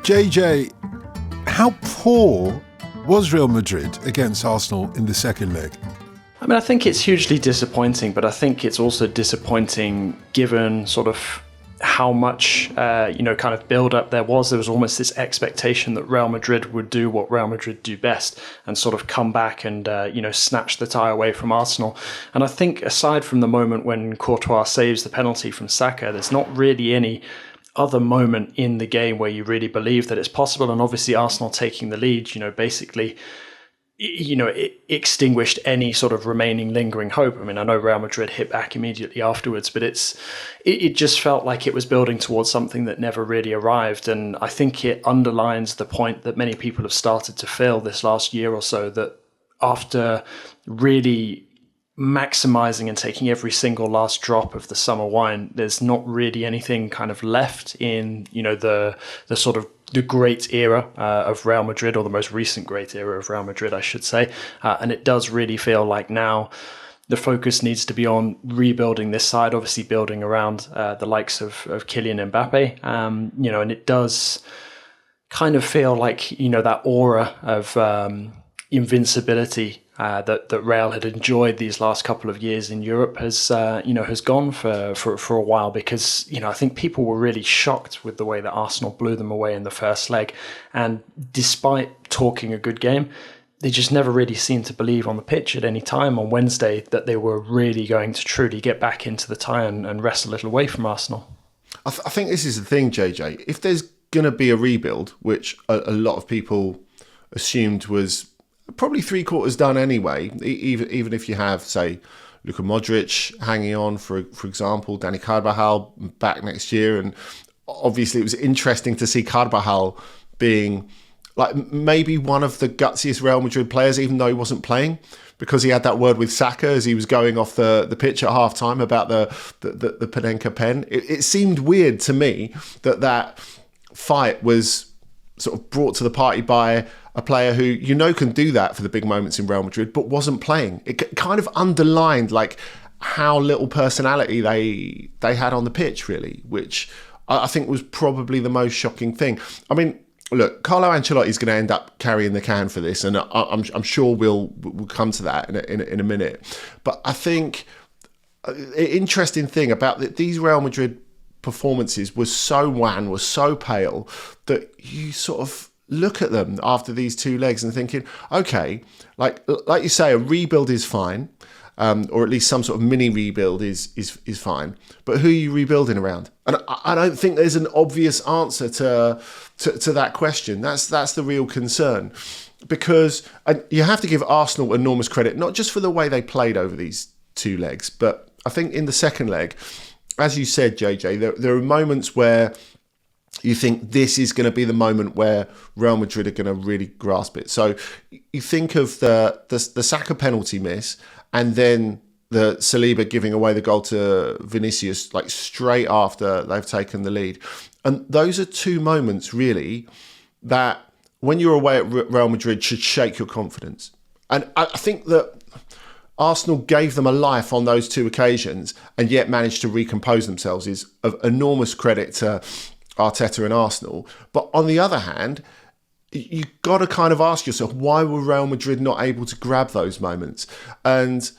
JJ, how poor was Real Madrid against Arsenal in the second leg? I mean, I think it's hugely disappointing, but I think it's also disappointing given sort of how much, kind of build-up there was. There was almost this expectation that Real Madrid would do what Real Madrid do best and sort of come back and, snatch the tie away from Arsenal. And I think aside from the moment when Courtois saves the penalty from Saka, there's not really any other moment in the game where you really believe that it's possible. And obviously Arsenal taking the lead, basically it extinguished any sort of remaining lingering hope. I mean, I know Real Madrid hit back immediately afterwards, but it just felt like it was building towards something that never really arrived. And I think it underlines the point that many people have started to feel this last year or so, that after really maximizing and taking every single last drop of the summer wine, there's not really anything kind of left in, the sort of the great era of Real Madrid, or the most recent great era of Real Madrid, I should say. And it does really feel like now the focus needs to be on rebuilding this side, obviously building around the likes of Kylian Mbappe, and it does kind of feel like, that aura of invincibility that Real had enjoyed these last couple of years in Europe has gone for a while, because I think people were really shocked with the way that Arsenal blew them away in the first leg, and despite talking a good game, they just never really seemed to believe on the pitch at any time on Wednesday that they were really going to truly get back into the tie and wrest a little away from Arsenal. I think this is the thing, JJ. If there's going to be a rebuild, which a lot of people assumed was probably three-quarters done anyway, even if you have, say, Luka Modric hanging on, for example, Dani Carvajal back next year. And obviously it was interesting to see Carvajal being like maybe one of the gutsiest Real Madrid players, even though he wasn't playing, because he had that word with Saka as he was going off the pitch at half-time about the Panenka pen. It seemed weird to me that fight was sort of brought to the party by a player who can do that for the big moments in Real Madrid, but wasn't playing. It kind of underlined like how little personality they had on the pitch, really, which I think was probably the most shocking thing. I mean, look, Carlo Ancelotti is going to end up carrying the can for this, and I'm sure we'll come to that in a minute. But I think an interesting thing about these Real Madrid performances was so wan, was so pale, that you sort of look at them after these two legs and thinking, okay, like you say, a rebuild is fine, or at least some sort of mini rebuild is fine. But who are you rebuilding around? And I don't think there's an obvious answer to that question. That's the real concern, because you have to give Arsenal enormous credit, not just for the way they played over these two legs, but I think in the second leg, as you said, JJ, there are moments where you think this is going to be the moment where Real Madrid are going to really grasp it. So you think of the Saka penalty miss, and then the Saliba giving away the goal to Vinicius, like straight after they've taken the lead. And those are two moments, really, that when you're away at Real Madrid should shake your confidence. And I think that Arsenal gave them a life on those two occasions and yet managed to recompose themselves is of enormous credit to Arteta and Arsenal. But on the other hand, you've got to kind of ask yourself, why were Real Madrid not able to grab those moments? And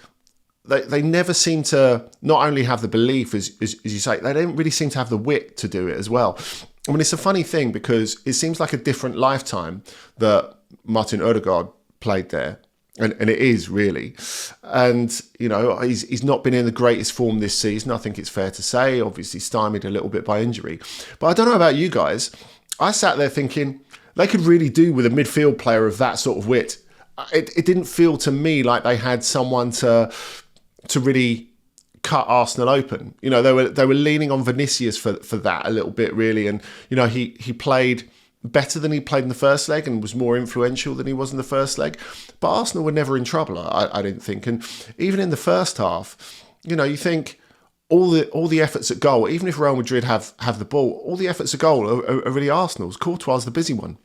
they never seem to not only have the belief, as you say, they don't really seem to have the wit to do it as well. I mean, it's a funny thing because it seems like a different lifetime that Martin Odegaard played there. And it is really. And, he's not been in the greatest form this season. I think it's fair to say, obviously stymied a little bit by injury. But I don't know about you guys. I sat there thinking they could really do with a midfield player of that sort of wit. It didn't feel to me like they had someone to really cut Arsenal open. They were leaning on Vinicius for that a little bit, really. And, he played better than he played in the first leg and was more influential than he was in the first leg. But Arsenal were never in trouble, I didn't think. And even in the first half, you think all the efforts at goal, even if Real Madrid have the ball, all the efforts at goal are really Arsenal's. Courtois is the busy one.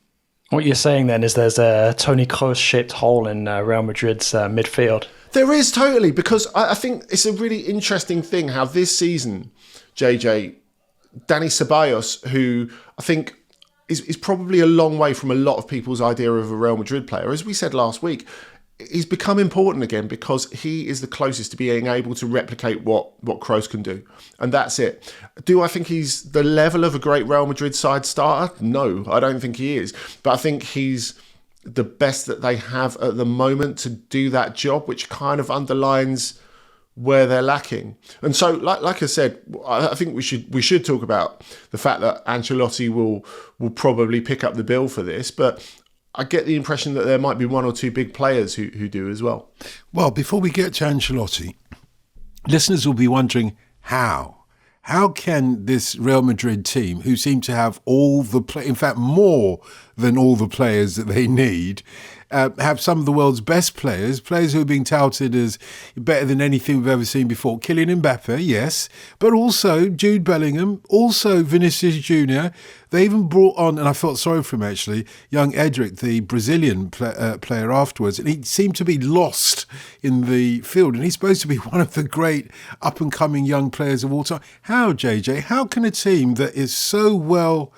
What you're saying then is there's a Toni Kroos-shaped hole in Real Madrid's midfield. There is, totally, because I think it's a really interesting thing how this season, JJ, Dani Ceballos, who I think is probably a long way from a lot of people's idea of a Real Madrid player. As we said last week, he's become important again because he is the closest to being able to replicate what Kroos can do. And that's it. Do I think he's the level of a great Real Madrid side starter? No, I don't think he is. But I think he's the best that they have at the moment to do that job, which kind of underlines where they're lacking. And so, like I said, I think we should talk about the fact that Ancelotti will probably pick up the bill for this, but I get the impression that there might be one or two big players who do as well. Well, before we get to Ancelotti, listeners will be wondering how. How can this Real Madrid team, who seem to have all the in fact more than all the players that they need, have some of the world's best players who are being touted as better than anything we've ever seen before? Kylian Mbappe, yes, but also Jude Bellingham, also Vinicius Jr. They even brought on, and I felt sorry for him actually, young Edric, the Brazilian player afterwards, and he seemed to be lost in the field, and he's supposed to be one of the great up-and-coming young players of all time. How, JJ, how can a team that is so well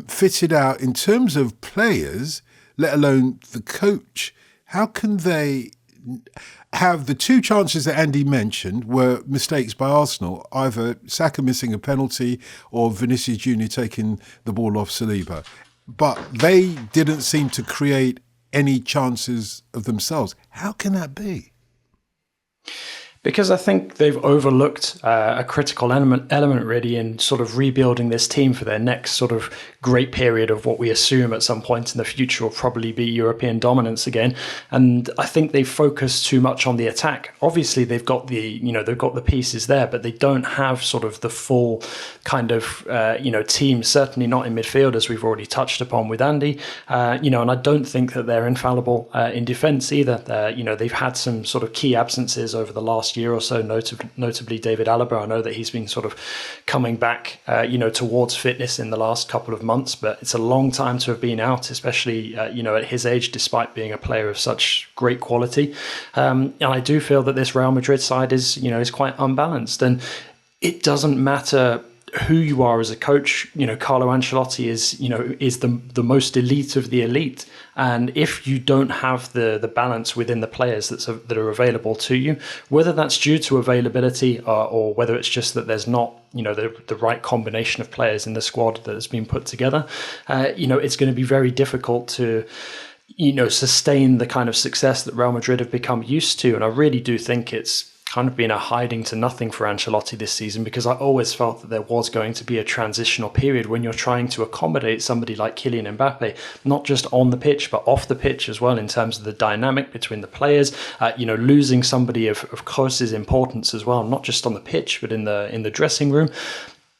fitted out in terms of players, let alone the coach, how can they have the two chances that Andy mentioned were mistakes by Arsenal, either Saka missing a penalty or Vinicius Jr. taking the ball off Saliba. But they didn't seem to create any chances of themselves. How can that be? Because I think they've overlooked a critical element really in sort of rebuilding this team for their next sort of great period of what we assume at some point in the future will probably be European dominance again. And I think they focus too much on the attack. Obviously, they've got the pieces there, but they don't have sort of the full kind of team. Certainly not in midfield, as we've already touched upon with Andy. And I don't think that they're infallible in defence either. They've had some sort of key absences over the last year or so, notably David Alaba. I know that he's been sort of coming back, towards fitness in the last couple of months, but it's a long time to have been out, especially, at his age, despite being a player of such great quality. And I do feel that this Real Madrid side is quite unbalanced, and it doesn't matter who you are as a coach. Carlo Ancelotti is the most elite of the elite. And if you don't have the balance within the players that are available to you, whether that's due to availability or whether it's just that there's not the right combination of players in the squad that has been put together, it's going to be very difficult to sustain the kind of success that Real Madrid have become used to. And I really do think it's kind of been a hiding to nothing for Ancelotti this season, because I always felt that there was going to be a transitional period when you're trying to accommodate somebody like Kylian Mbappe, not just on the pitch, but off the pitch as well, in terms of the dynamic between the players, losing somebody of Kroos' importance as well, not just on the pitch, but in the dressing room.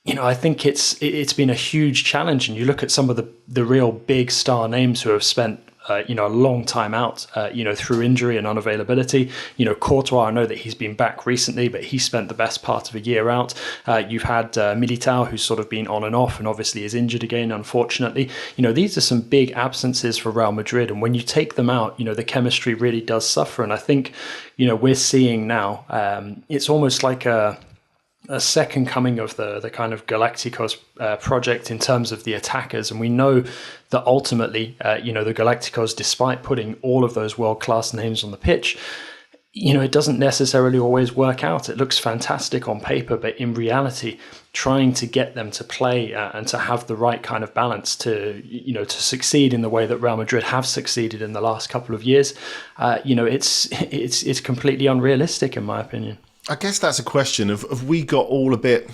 I think it's been a huge challenge. And you look at some of the real big star names who have spent a long time out, through injury and unavailability. Courtois, I know that he's been back recently, but he spent the best part of a year out. You've had Militao, who's sort of been on and off and obviously is injured again, unfortunately. These are some big absences for Real Madrid. And when you take them out, the chemistry really does suffer. And I think, we're seeing now, it's almost like a second coming of the kind of Galacticos project in terms of the attackers. And we know that ultimately, the Galacticos, despite putting all of those world-class names on the pitch, it doesn't necessarily always work out. It looks fantastic on paper, but in reality, trying to get them to play and to have the right kind of balance to succeed in the way that Real Madrid have succeeded in the last couple of years, it's completely unrealistic, in my opinion. I guess that's a question of we got all a bit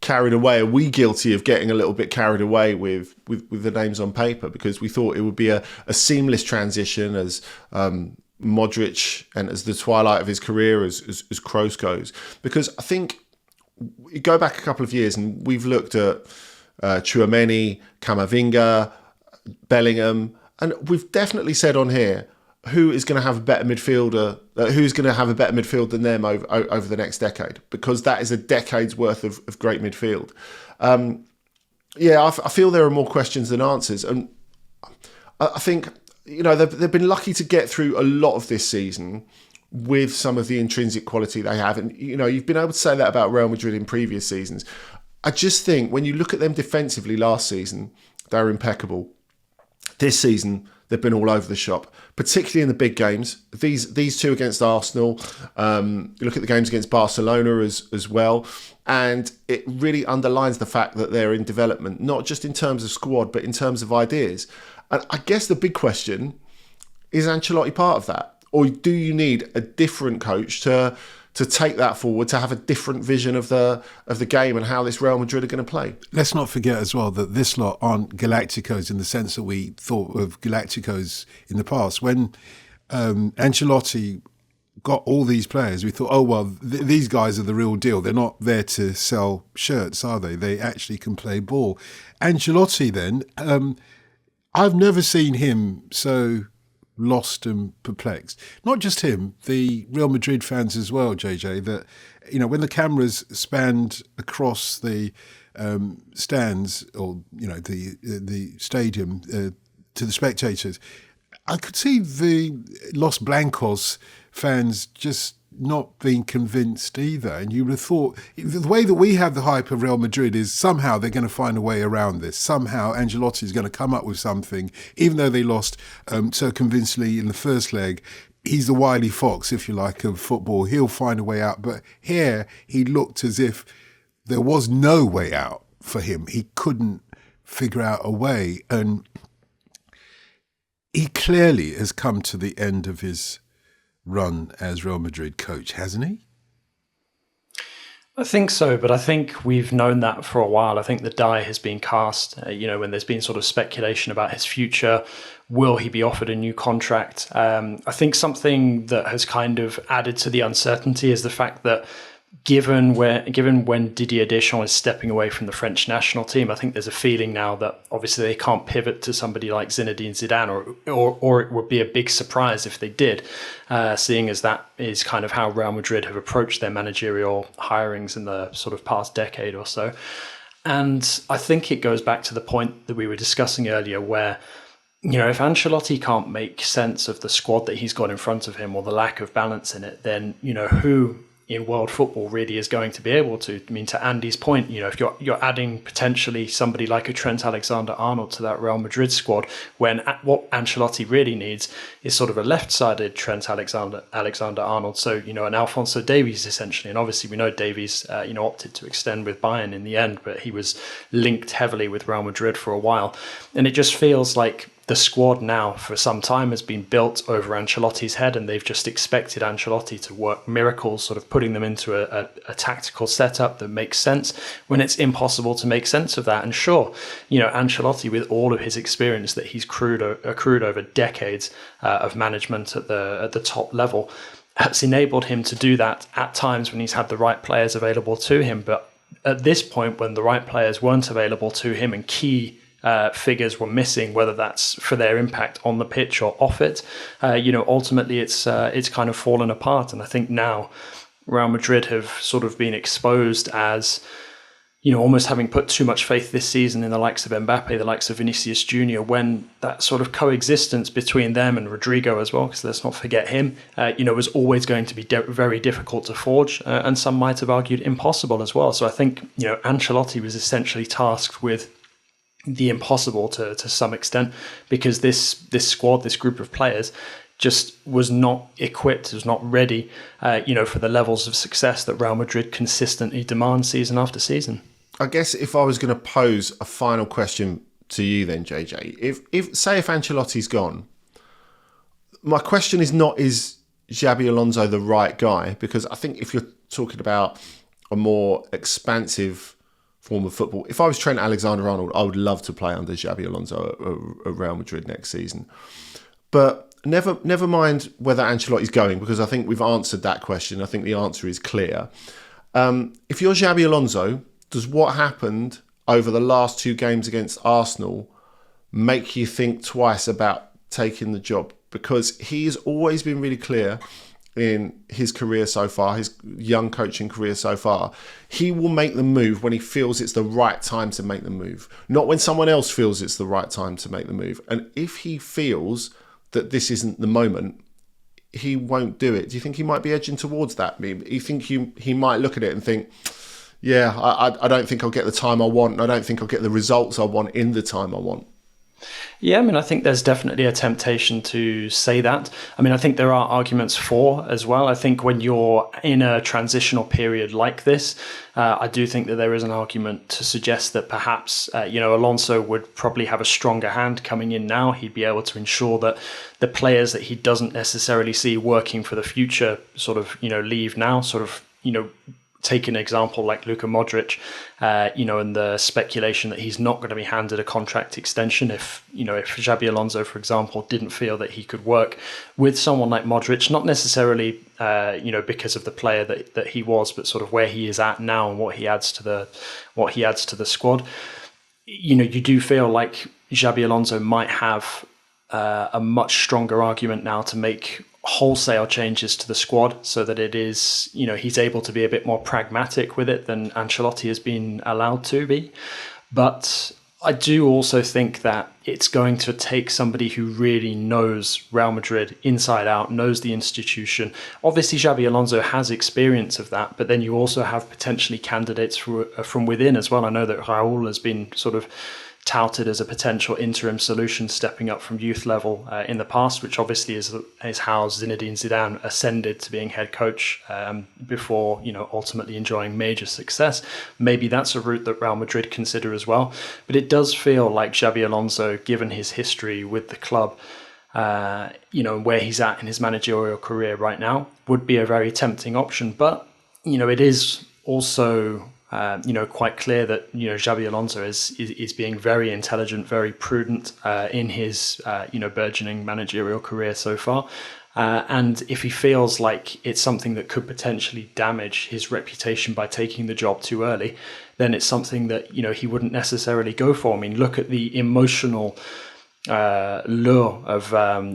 carried away. Are we guilty of getting a little bit carried away with the names on paper, because we thought it would be a seamless transition as Modric and as the twilight of his career as Kroos goes? Because I think you go back a couple of years and we've looked at Tchouaméni, Camavinga, Bellingham, and we've definitely said on here, who is going to have a better midfielder? Who's going to have a better midfield than them over the next decade? Because that is a decade's worth of great midfield. I feel there are more questions than answers, and I think they've been lucky to get through a lot of this season with some of the intrinsic quality they have, and you've been able to say that about Real Madrid in previous seasons. I just think when you look at them defensively last season, They're impeccable. This season, they've been all over the shop, particularly in the big games. These two against Arsenal, you look at the games against Barcelona as well, and it really underlines the fact that they're in development, not just in terms of squad, but in terms of ideas. And I guess the big question, is Ancelotti part of that? Or do you need a different coach to take that forward, to have a different vision of the game and how this Real Madrid are going to play? Let's not forget as well that this lot aren't Galacticos in the sense that we thought of Galacticos in the past. When Ancelotti got all these players, we thought, oh, well, these guys are the real deal. They're not there to sell shirts, are they? They actually can play ball. Ancelotti then, I've never seen him so lost and perplexed. Not just him, the Real Madrid fans as well, JJ, that, you know, when the cameras spanned across the stands or, you know, the stadium to the spectators, I could see the Los Blancos fans just not being convinced either. And you would have thought, the way that we have the hype of Real Madrid is somehow they're going to find a way around this. Somehow Ancelotti is going to come up with something, even though they lost so convincingly in the first leg. He's the wily fox, if you like, of football. He'll find a way out. But here he looked as if there was no way out for him. He couldn't figure out a way. And he clearly has come to the end of his run as Real Madrid coach, hasn't he? I think so, but I think we've known that for a while. I think the die has been cast, when there's been sort of speculation about his future. Will he be offered a new contract? I think something that has kind of added to the uncertainty is the fact that given when Didier Deschamps is stepping away from the French national team, I think there's a feeling now that obviously they can't pivot to somebody like Zinedine Zidane, or it would be a big surprise if they did, seeing as that is kind of how Real Madrid have approached their managerial hirings in the sort of past decade or so. And I think it goes back to the point that we were discussing earlier where, you know, if Ancelotti can't make sense of the squad that he's got in front of him or the lack of balance in it, then, you know, who in world football really is going to be able to? I mean, to Andy's point, you know, if you're adding potentially somebody like a Trent Alexander-Arnold to that Real Madrid squad, when what Ancelotti really needs is sort of a left-sided Trent Alexander-Arnold, so, you know, an Alphonso Davies essentially. And obviously we know Davies, opted to extend with Bayern in the end, but he was linked heavily with Real Madrid for a while. And it just feels like the squad now for some time has been built over Ancelotti's head, and they've just expected Ancelotti to work miracles, sort of putting them into a tactical setup that makes sense when it's impossible to make sense of that. And sure, you know, Ancelotti, with all of his experience that he's accrued over decades of management at the top level, has enabled him to do that at times when he's had the right players available to him. But at this point, when the right players weren't available to him and key figures were missing, whether that's for their impact on the pitch or off it, ultimately it's kind of fallen apart. And I think now Real Madrid have sort of been exposed as, you know, almost having put too much faith this season in the likes of Mbappe, the likes of Vinicius Jr., when that sort of coexistence between them and Rodrygo as well, because let's not forget him, was always going to be very difficult to forge, and some might have argued impossible as well. So I think, you know, Ancelotti was essentially tasked with the impossible to some extent, because this squad, this group of players, just was not equipped, was not ready, for the levels of success that Real Madrid consistently demand season after season. I guess if I was going to pose a final question to you then, JJ, if Ancelotti's gone, my question is not, is Xabi Alonso the right guy? Because I think if you're talking about a more expansive form of football, if I was Trent Alexander-Arnold, I would love to play under Xabi Alonso at Real Madrid next season. But never mind whether Ancelotti's going, because I think we've answered that question. I think the answer is clear. If you're Xabi Alonso, does what happened over the last two games against Arsenal make you think twice about taking the job? Because he's always been really clear in his career so far, his young coaching career so far. He will make the move when he feels it's the right time to make the move, not when someone else feels it's the right time to make the move. And if he feels that this isn't the moment, he won't do it. Do you think he might be edging towards that? You think he might look at it and think, yeah, I don't think I'll get the time I want. And I don't think I'll get the results I want in the time I want. Yeah, I mean, I think there's definitely a temptation to say that. I mean, I think there are arguments for as well. I think when you're in a transitional period like this, I do think that there is an argument to suggest that perhaps, Alonso would probably have a stronger hand coming in now. He'd be able to ensure that the players that he doesn't necessarily see working for the future sort of, leave now, sort of, take an example like Luka Modric, and the speculation that he's not going to be handed a contract extension if Xabi Alonso, for example, didn't feel that he could work with someone like Modric, not necessarily, because of the player that he was, but sort of where he is at now and what he adds to the squad. You do feel like Xabi Alonso might have a much stronger argument now to make wholesale changes to the squad so that it is, he's able to be a bit more pragmatic with it than Ancelotti has been allowed to be. But I do also think that it's going to take somebody who really knows Real Madrid inside out, knows the institution. Obviously, Xabi Alonso has experience of that, but then you also have potentially candidates from within as well. I know that Raul has been sort of touted as a potential interim solution stepping up from youth level in the past, which obviously is how Zinedine Zidane ascended to being head coach before ultimately enjoying major success. Maybe that's a route that Real Madrid consider as well. But it does feel like Xabi Alonso, given his history with the club, where he's at in his managerial career right now, would be a very tempting option. But it is also quite clear that Xabi Alonso is being very intelligent, very prudent in his burgeoning managerial career so far. And if he feels like it's something that could potentially damage his reputation by taking the job too early, then it's something that he wouldn't necessarily go for. I mean, look at the emotional lure of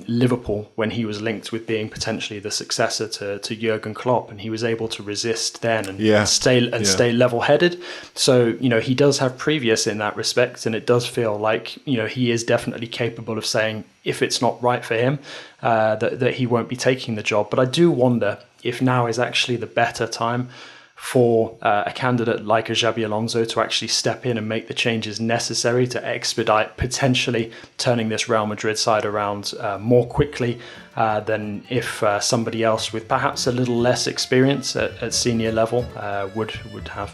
Liverpool when he was linked with being potentially the successor to Jurgen Klopp, and he was able to resist then and stay level-headed. So he does have previous in that respect, and it does feel like he is definitely capable of saying if it's not right for him that he won't be taking the job. But I do wonder if now is actually the better time for a candidate like a Xabi Alonso to actually step in and make the changes necessary to expedite potentially turning this Real Madrid side around more quickly than if somebody else with perhaps a little less experience at senior level would have.